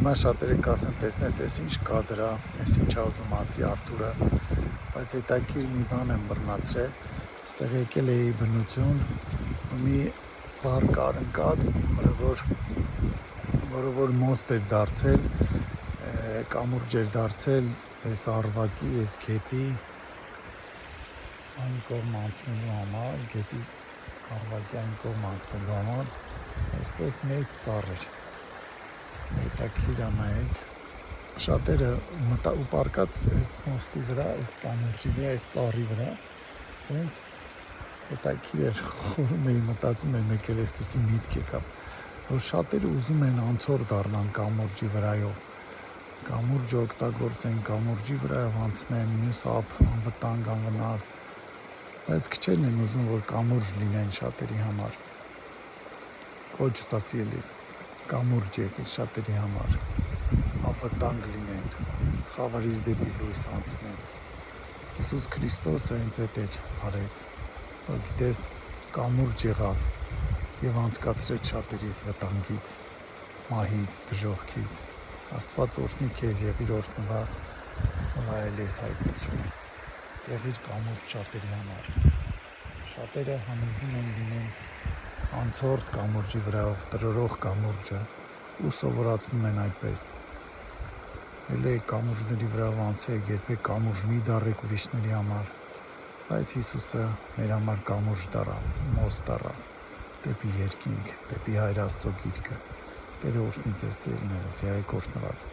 Հիմա շատերը կասեն, տեսնես, այս ինչ կա դրա, այս ինչա ուզում ասի Արթուրը, բայց հետաքրքիր մի բան եմ բռնացրել, այստեղ եկել էի բնություն, մի ծառ կար ընկած, որը որ մոստ էր դարձել, կամուրջ էր դարձել այս արվակի, այս գետի այն կողմ անցնելու համար, գետի արվակի այն կողմ անցնելու համար, այսպես մեծ ծառ էր։ Հետաքրքիր է նայեք, շատերը ու պարկած այս մոստի վրա, այս կամուրջի վրա, այս ծառի վրա, սենց հետաքրքիր էր, խորում էի, մտածում եմ եկել այսպեսի միտք եկավ, որ շատերը ուզում են անցոր դառնան կամուրջի վրայով, կամուրջը օգտագործեն, կամուրջի վրայով անցնեն, մյուս անվտանգ, անվնաս, բայց քչերն են ուզում, որ կամուրջ լինեն շատերի համար, կոչս ասի էլիս, կամուրջ եկել շատերի համար, անվտանգ լինեն, խավարից դեպի լույս անցնեն։ Հիսուս Քրիստոսը հենց էդ էր արեց, որ գիտես կամուրջ եղավ և անցկացրեց շատերիս վտանգից, մահից, դժոխքից։ Աստված օրհնի քեզ եղիր օրհնված, վայել ես հայտնությունը, եղիր կամուրջ շատերի համար։ Շատերը համոզում են լինեն անցորդ կամուրջի վրայով, տրորող կամուրջը ու սովորացնում են այդպես։ Ելեք կամուրջների վրայով անցեք, երբեք կամուրջ մի դառեք ուրիշների համար, բայց Հիսուսը մեր համար կամուրջ դառավ, մոս դառավ, դեպի երկինք, դեպի Հայր Աստծո գիրկը։ Տերը օրհնի ձեզ սիրելիներս, եղեք օրհնված։